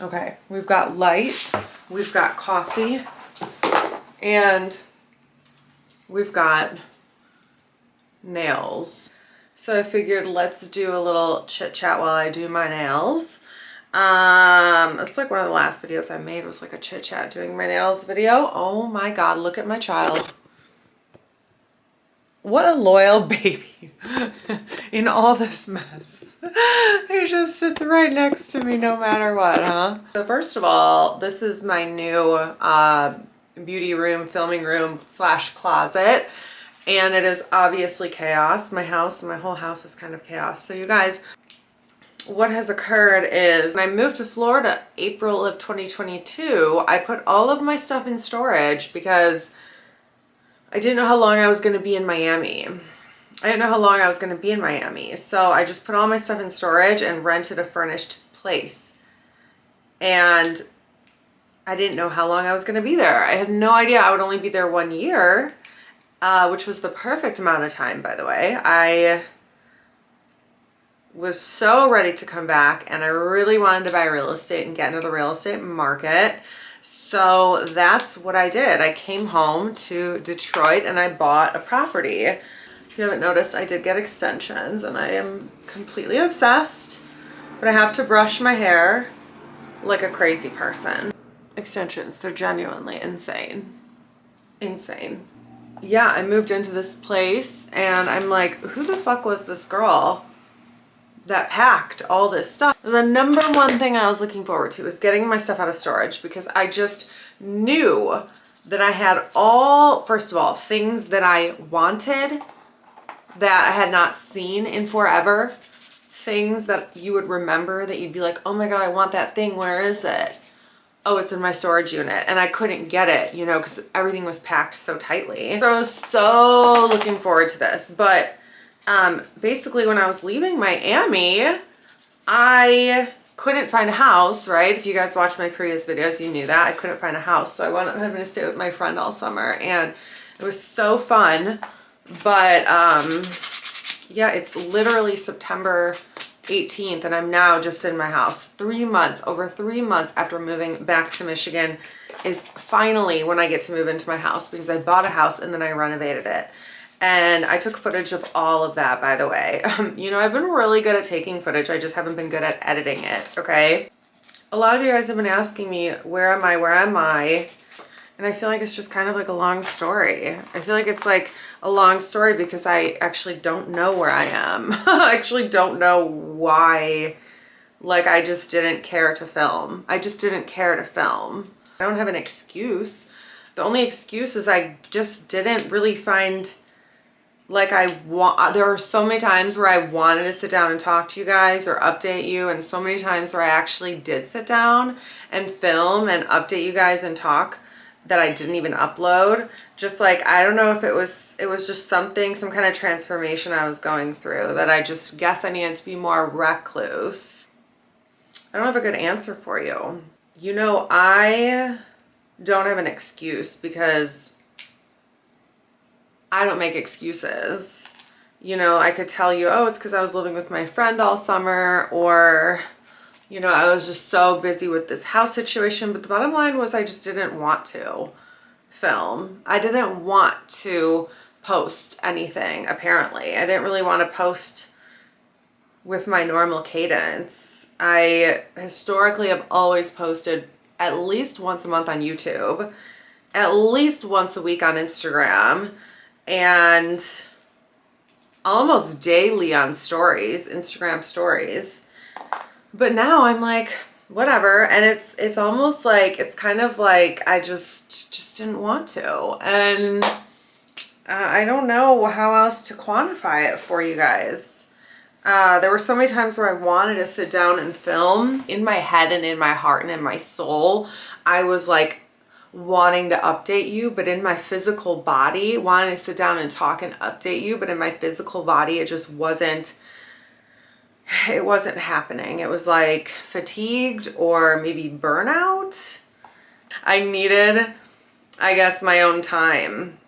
Okay, we've got light, we've got coffee, and we've got nails. So I figured let's do a little chit chat while I do my nails. It's like one of the last videos I made was like a chit chat doing my nails video. Oh my God, look at my child. What a loyal baby in all this mess. He just sits right next to me no matter what, huh? So first of all, this is my new beauty room, filming room / closet. And it is obviously chaos. My whole house is kind of chaos. So you guys, what has occurred is when I moved to Florida April of 2022, I put all of my stuff in storage because I didn't know how long I was going to be in Miami. So I just put all my stuff in storage and rented a furnished place. And I didn't know how long I was going to be there. I had no idea I would only be there 1 year, which was the perfect amount of time, by the way. I was so ready to come back and I really wanted to buy real estate and get into the real estate market. So that's what I did. I came home to Detroit and I bought a property. If you haven't noticed, I did get extensions and I am completely obsessed, but I have to brush my hair like a crazy person. Extensions, they're genuinely insane. Insane. Yeah, I moved into this place and I'm like, who the fuck was this girl that packed all this stuff? The number one thing I was looking forward to is getting my stuff out of storage because I just knew that I had all, first of all, things that I wanted that I had not seen in forever. Things that you would remember that you'd be like, oh my God, I want that thing. Where is it? Oh, it's in my storage unit. And I couldn't get it, you know, because everything was packed so tightly. So I was so looking forward to this. But basically when I was leaving Miami, I couldn't find a house, right? If you guys watched my previous videos, you knew that. I couldn't find a house. So I wound up having to stay with my friend all summer and it was so fun. But yeah, it's literally September 18th and I'm now just in my house. 3 months, over 3 months after moving back to Michigan is finally when I get to move into my house because I bought a house and then I renovated it. And I took footage of all of that, by the way. You know, I've been really good at taking footage. I just haven't been good at editing it, okay? A lot of you guys have been asking me, where am I? And I feel like it's just kind of like a long story. I feel like it's like a long story because I actually don't know where I am. I actually don't know why. Like, I just didn't care to film. I don't have an excuse. The only excuse is I just didn't really find, like, there are so many times where I wanted to sit down and talk to you guys or update you, and so many times where I actually did sit down and film and update you guys and talk that I didn't even upload. Just like, I don't know if it was just some kind of transformation I was going through that I just guess I needed to be more recluse. I don't have a good answer for you. You know, I don't have an excuse because I don't make excuses. You know, I could tell you, oh, it's because I was living with my friend all summer, or, you know, I was just so busy with this house situation. But the bottom line was I just didn't want to film. I didn't want to post anything, apparently. I didn't really want to post with my normal cadence. I historically have always posted at least once a month on YouTube, at least once a week on Instagram, and almost daily on stories, Instagram stories. But now I'm like, whatever. And it's almost like, it's kind of like I just didn't want to. And I don't know how else to quantify it for you guys. There were so many times where I wanted to sit down and film. In my head and in my heart and in my soul, I was like wanting to update you, but in my physical body, wanting to sit down and talk and update you, but in my physical body, it just wasn't happening. It was like fatigued or maybe burnout. I needed, I guess, my own time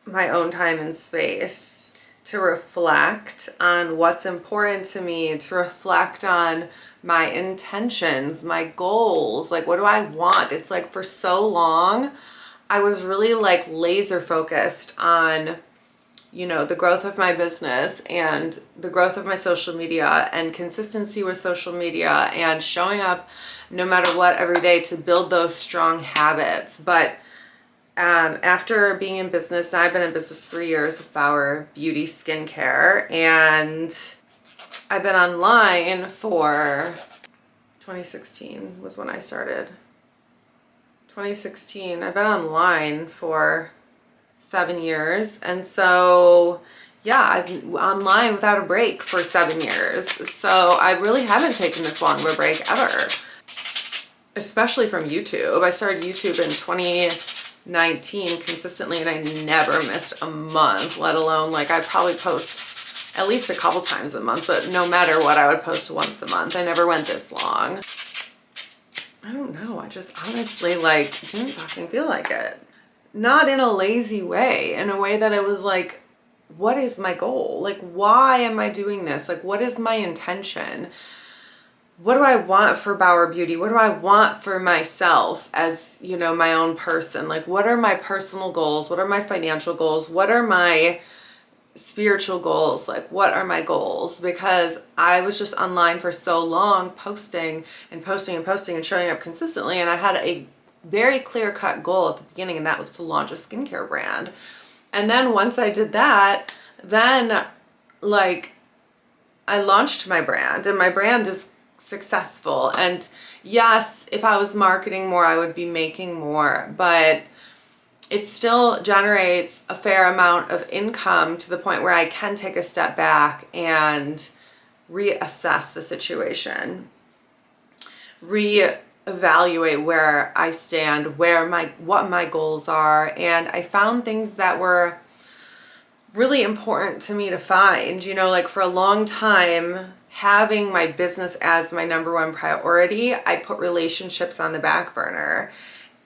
and space to reflect on what's important to me, to reflect on my intentions, my goals, like what do I want? It's like for so long, I was really like laser focused on, you know, the growth of my business and the growth of my social media and consistency with social media and showing up no matter what every day to build those strong habits. But after being in business, now I've been in business 3 years with Bauer Beauty Skincare, and I've been online for 2016 was when I started. 2016, I've been online for 7 years. And so, yeah, I've been online without a break for 7 years. So I really haven't taken this long of a break ever, especially from YouTube. I started YouTube in 2019 consistently, and I never missed a month, let alone like I probably post at least a couple times a month, but no matter what, I would post once a month. I never went this long. I don't know. I just honestly like didn't fucking feel like it. Not in a lazy way, in a way that it was like, what is my goal? Like, why am I doing this? Like, what is my intention? What do I want for Bauer Beauty? What do I want for myself as, you know, my own person? Like, what are my personal goals? What are my financial goals? What are my spiritual goals? Like, what are my goals? Because I was just online for so long, posting and posting and posting and showing up consistently, and I had a very clear-cut goal at the beginning, and that was to launch a skincare brand. And then once I did that, then like I launched my brand, and my brand is successful. And yes, if I was marketing more, I would be making more, but it still generates a fair amount of income to the point where I can take a step back and reassess the situation, reevaluate where I stand, what my goals are. And I found things that were really important to me to find, you know, like for a long time, having my business as my number one priority, I put relationships on the back burner.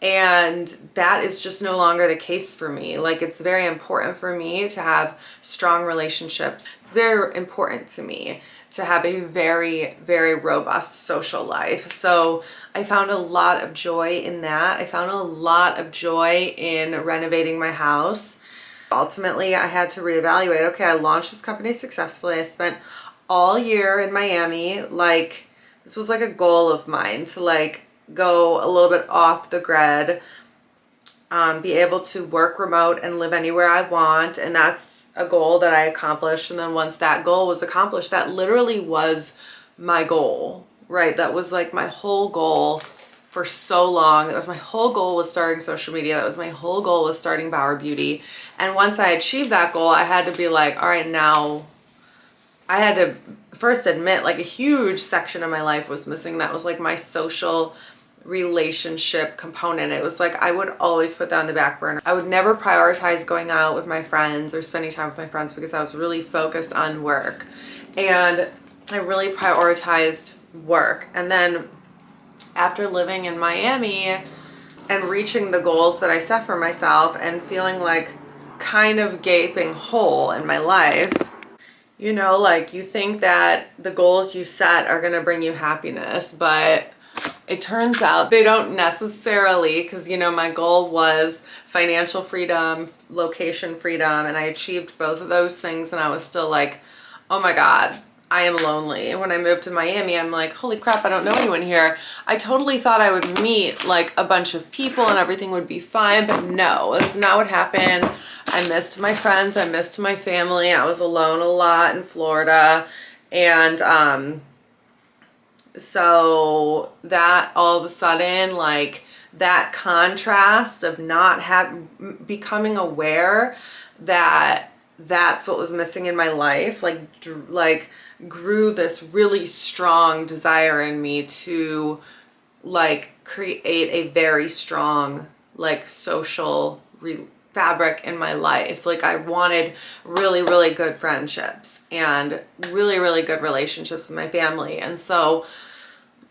And that is just no longer the case for me. Like, it's very important for me to have strong relationships. It's very important to me to have a very, very robust social life. So I found a lot of joy in that. I found a lot of joy in renovating my house. Ultimately, I had to reevaluate, okay, I launched this company successfully. I spent all year in Miami. Like, this was like a goal of mine to like go a little bit off the grid, be able to work remote and live anywhere I want. And that's a goal that I accomplished. And then once that goal was accomplished, that literally was my goal, right? That was like my whole goal for so long. That was my whole goal with starting social media. That was my whole goal with starting Bauer Beauty. And once I achieved that goal, I had to be like, all right, now I had to first admit like a huge section of my life was missing. That was like my social relationship component. It was like I would always put that on the back burner. I would never prioritize going out with my friends or spending time with my friends because I was really focused on work. And I really prioritized work. And then after living in Miami and reaching the goals that I set for myself and feeling like kind of gaping hole in my life, you know, like you think that the goals you set are going to bring you happiness, but it turns out they don't necessarily, because, you know, my goal was financial freedom, location freedom, and I achieved both of those things. And I was still like, oh my God, I am lonely. And when I moved to Miami, I'm like, holy crap, I don't know anyone here. I totally thought I would meet like a bunch of people and everything would be fine, but no, that's not what happened. I missed my friends. I missed my family. I was alone a lot in Florida. And, so that all of a sudden, like that contrast of becoming aware that that's what was missing in my life, like grew this really strong desire in me to like create a very strong like social fabric in my life. Like I wanted really, really good friendships and really, really good relationships with my family. And so,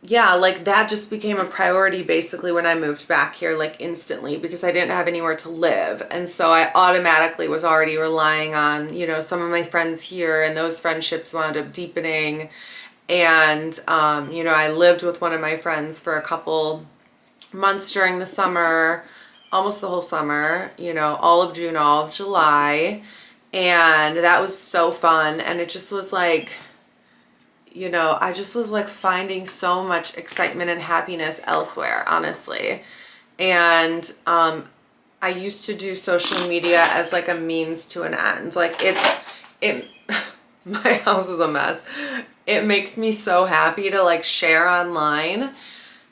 yeah, like that just became a priority basically when I moved back here, like instantly, because I didn't have anywhere to live. And so I automatically was already relying on, you know, some of my friends here, and those friendships wound up deepening. And, you know, I lived with one of my friends for a couple months during the summer, almost the whole summer, you know, all of June, all of July. And that was so fun. And it just was like, you know, I just was like finding so much excitement and happiness elsewhere, honestly. And I used to do social media as like a means to an end. Like it my house is a mess. It makes me so happy to like share online,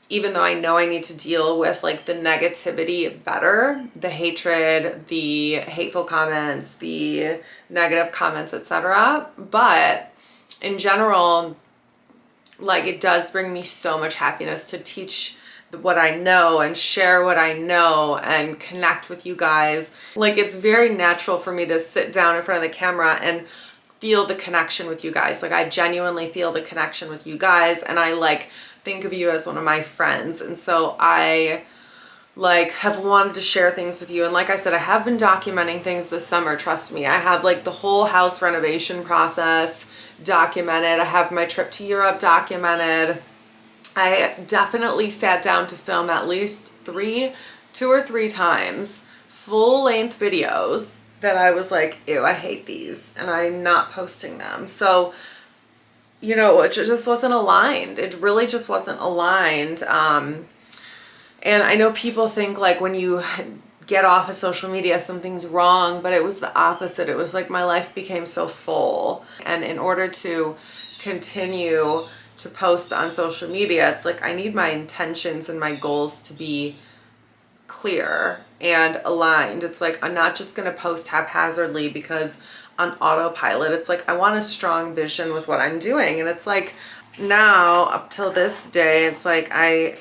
even though I know I need to deal with like the negativity better, the hatred, the hateful comments, the negative comments, etc. But in general, like it does bring me so much happiness to teach what I know and share what I know and connect with you guys. Like it's very natural for me to sit down in front of the camera and feel the connection with you guys. Like I genuinely feel the connection with you guys, and I like think of you as one of my friends. And so I like have wanted to share things with you. And like I said, I have been documenting things this summer, trust me. I have like the whole house renovation process documented. I have my trip to Europe documented. I definitely sat down to film at least 2 or 3 times full-length videos that I was like, ew, I hate these, and I'm not posting them. So, you know, it just wasn't aligned. It really just wasn't aligned. And I know people think like when you get off of social media, something's wrong, but it was the opposite. It was like my life became so full. And in order to continue to post on social media, it's like I need my intentions and my goals to be clear and aligned. It's like I'm not just going to post haphazardly because on autopilot. It's like I want a strong vision with what I'm doing. And it's like now up till this day, it's like I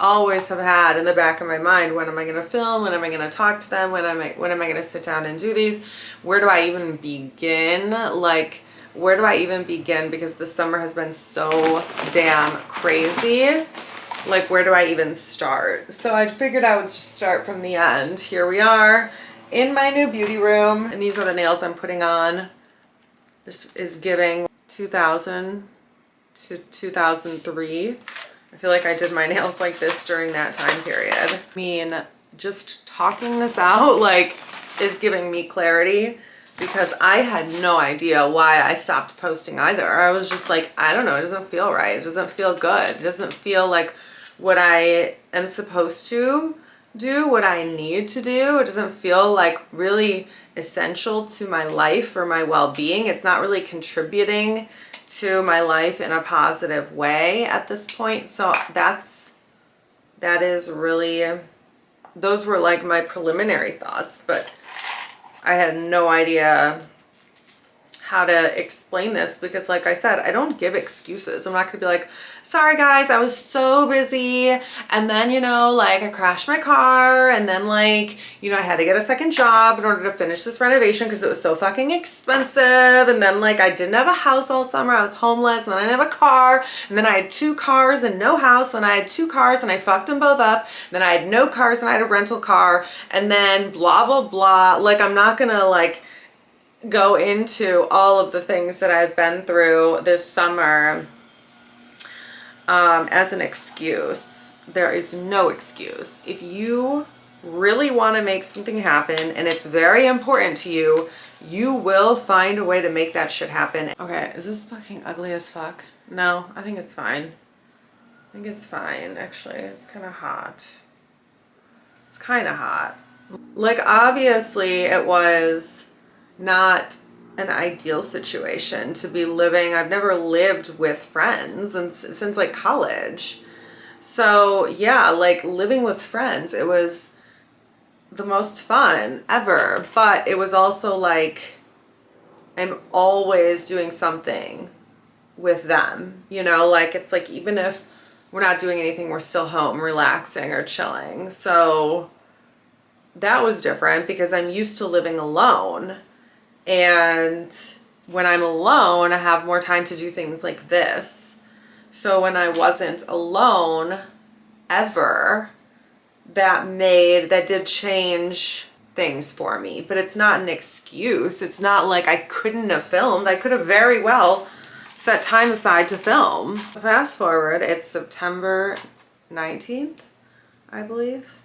always have had in the back of my mind, when am I going to film? When am I going to talk to them? When am I going to sit down and do these? Where do I even begin? Like, where do I even begin? Because the summer has been so damn crazy. Like, where do I even start? So I figured I would just start from the end. Here we are in my new beauty room, and these are the nails I'm putting on. This is giving 2000 to 2003. I feel like I did my nails like this during that time period. I mean, just talking this out like is giving me clarity, because I had no idea why I stopped posting either. I was just like, I don't know, it doesn't feel right. It doesn't feel good. It doesn't feel like what I am supposed to do, what I need to do. It doesn't feel like really essential to my life or my well-being. It's not really contributing to my life in a positive way at this point. So that is really, those were like my preliminary thoughts, but I had no idea how to explain this, because like I said, I don't give excuses. I'm not gonna be like, sorry guys, I was so busy, and then, you know, like I crashed my car, and then like, you know, I had to get a second job in order to finish this renovation because it was so fucking expensive, and then like I didn't have a house all summer, I was homeless, and then I didn't have a car, and then I had 2 cars and no house, and I had 2 cars and I fucked them both up, then I had no cars and I had a rental car, and then blah blah blah. Like, I'm not gonna like go into all of the things that I've been through this summer as an excuse. There is no excuse. If you really want to make something happen and it's very important to you, you will find a way to make that shit happen. Okay, is this fucking ugly as fuck? No, I think it's fine. I think it's fine, actually. It's kind of hot. It's kind of hot. Like, obviously it was not an ideal situation to be living. I've never lived with friends and since like college. So yeah, like living with friends, it was the most fun ever, but it was also like I'm always doing something with them, you know, like it's like even if we're not doing anything, we're still home relaxing or chilling. So that was different because I'm used to living alone. And when I'm alone, I have more time to do things like this. So when I wasn't alone ever, that did change things for me. But it's not an excuse. It's not like I couldn't have filmed. I could have very well set time aside to film. Fast forward, it's September 19th, I believe.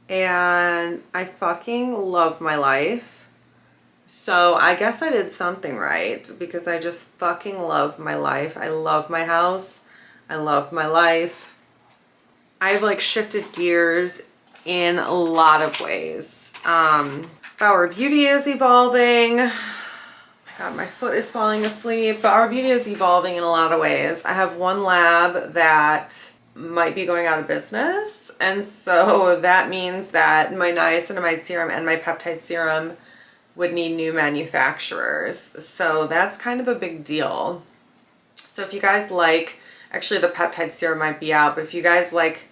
And I fucking love my life. So I guess I did something right because I just fucking love my life. I love my house. I love my life. I've like shifted gears in a lot of ways. Bauer Beauty is evolving. Oh my God, my foot is falling asleep. Bauer Beauty is evolving in a lot of ways. I have one lab that might be going out of business. And so that means that my niacinamide serum and my peptide serum would need new manufacturers. So that's kind of a big deal. So if you guys like, actually the peptide serum might be out, but if you guys like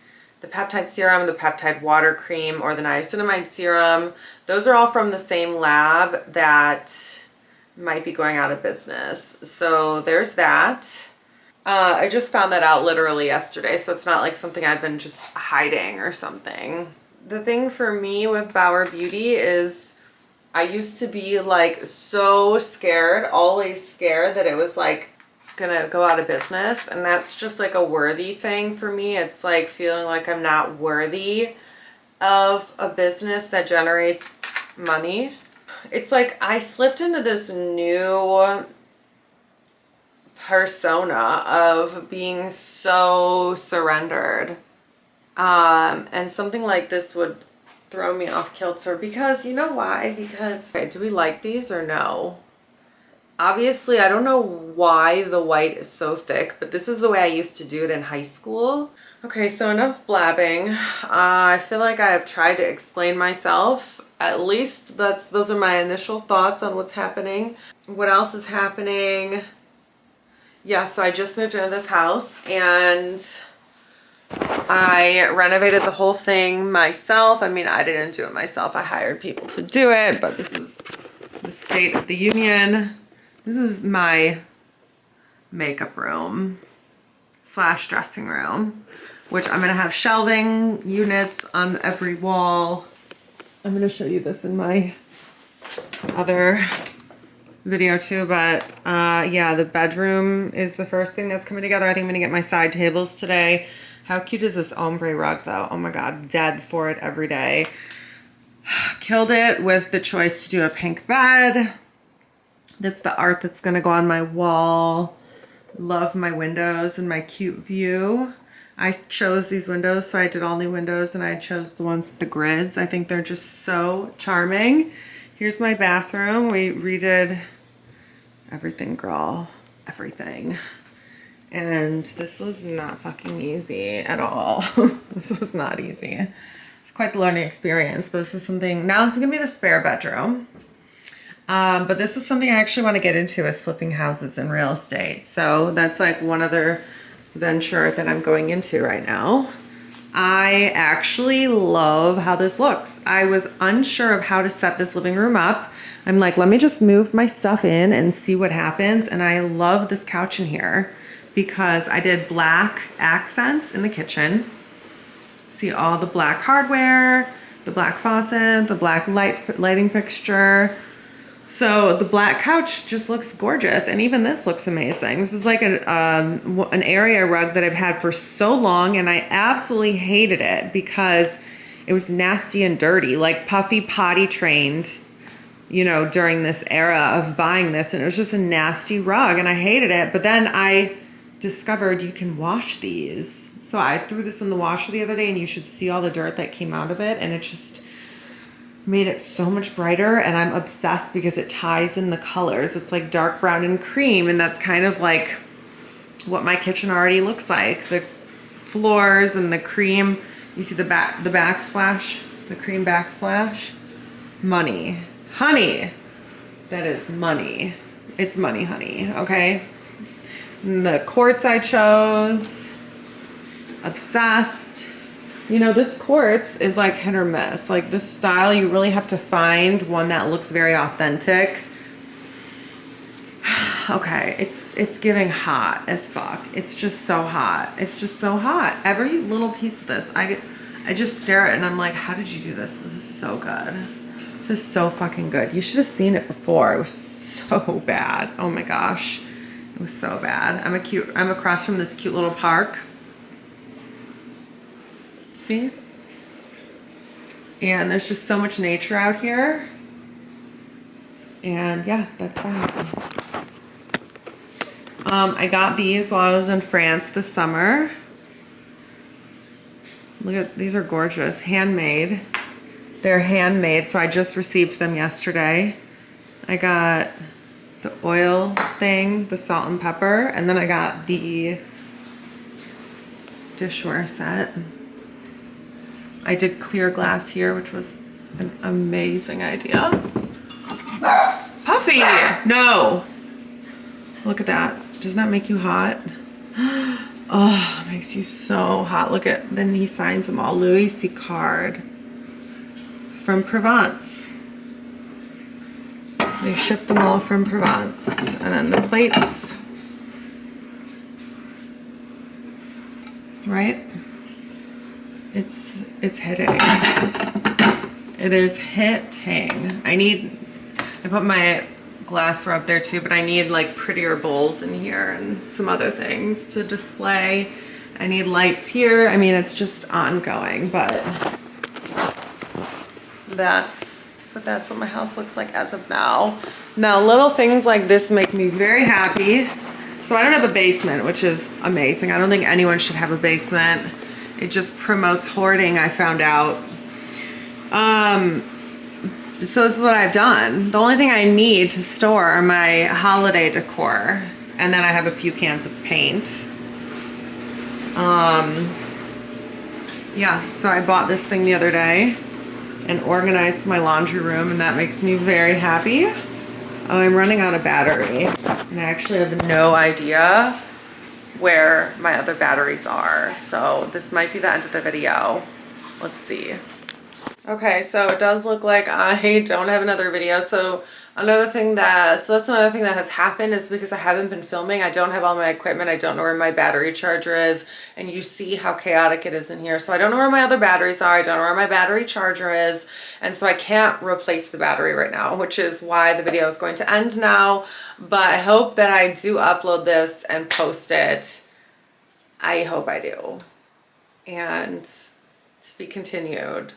the peptide serum, the peptide water cream, or the niacinamide serum, those are all from the same lab that might be going out of business. So there's that. I just found that out literally yesterday, so it's not like something I've been just hiding or something. The thing for me with Bauer Beauty is I used to be like so scared, always scared that it was like gonna go out of business, and that's just like a worthy thing for me. It's like feeling like I'm not worthy of a business that generates money. It's like I slipped into this new persona of being so surrendered, and something like this would throw me off kilter because you know why? Because okay, do we like these or no? Obviously, I don't know why the white is so thick, but this is the way I used to do it in high school. Okay, so enough blabbing. I feel like I have tried to explain myself. At least those are my initial thoughts on what's happening. What else is happening? Yeah, so I just moved into this house and I renovated the whole thing myself. I mean, I didn't do it myself. I hired people to do it, but this is the state of the union. This is my makeup room / dressing room, which I'm gonna have shelving units on every wall. I'm gonna show you this in my other video too, but yeah, the bedroom is the first thing that's coming together. I think I'm gonna get my side tables today. How cute is this ombre rug though? Oh my God, dead for it every day. Killed it with the choice to do a pink bed. That's the art that's gonna go on my wall. Love my windows and my cute view. I chose these windows, so I did all new windows and I chose the ones with the grids. I think they're just so charming. Here's my bathroom. We redid everything, girl. Everything. And this was not fucking easy at all. This was not easy. It's quite the learning experience, but this is something, now this is gonna be the spare bedroom. But this is something I actually want to get into, is flipping houses in real estate. So that's like one other venture that I'm going into right now. I actually love how this looks. I was unsure of how to set this living room up. I'm like, let me just move my stuff in and see what happens. And I love this couch in here because I did black accents in the kitchen. See all the black hardware, the black faucet, the black lighting fixture. So the black couch just looks gorgeous, and even this looks amazing. This is like an area rug that I've had for so long, and I absolutely hated it because it was nasty and dirty, like Puffy potty trained, you know, during this era of buying this, and it was just a nasty rug, and I hated it. But then I discovered you can wash these. So I threw this in the washer the other day, and you should see all the dirt that came out of it, and it just made it so much brighter, and I'm obsessed because it ties in the colors. It's like dark brown and cream, and that's kind of like what my kitchen already looks like. The floors and the cream, you see the backsplash, the cream backsplash. Money. Honey. That is money. It's money, honey, okay? And the quartz I chose. Obsessed. You know, this quartz is like hit or miss. Like this style, you really have to find one that looks very authentic. Okay, it's giving hot as fuck. It's just so hot. It's just so hot. Every little piece of this, I just stare at it and I'm like, how did you do this? This is so good. This is so fucking good. You should have seen it before. It was so bad. Oh my gosh. It was so bad. I'm across from this cute little park. See? And there's just so much nature out here. And yeah, that's that. I got these while I was in France this summer. Look at, these are gorgeous, handmade. They're handmade, so I just received them yesterday. I got the oil thing, the salt and pepper, and then I got the dishware set. I did clear glass here, which was an amazing idea. Puffy, no. Look at that. Doesn't that make you hot? Oh, it makes you so hot. Look at, then he signs them all. Louis Sicard from Provence. They shipped them all from Provence. And then the plates. Right? It's hitting. It is hitting. I put my glassware up there too, but I need like prettier bowls in here and some other things to display. I need lights here. I mean, it's just ongoing, but that's what my house looks like as of now. Now, little things like this make me very happy. So I don't have a basement, which is amazing. I don't think anyone should have a basement. It just promotes hoarding, I found out. So this is what I've done. The only thing I need to store are my holiday decor. And then I have a few cans of paint. Yeah, so I bought this thing the other day and organized my laundry room, and that makes me very happy. Oh, I'm running out of battery. And I actually have no idea where my other batteries are. So this might be the end of the video. Let's see. Okay, so it does look like I don't have another video. So that's another thing that has happened is because I haven't been filming. I don't have all my equipment. I don't know where my battery charger is. And you see how chaotic it is in here. So I don't know where my other batteries are. I don't know where my battery charger is. And so I can't replace the battery right now, which is why the video is going to end now. But I hope that I do upload this and post it. I hope I do. And to be continued.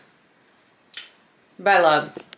Bye, loves.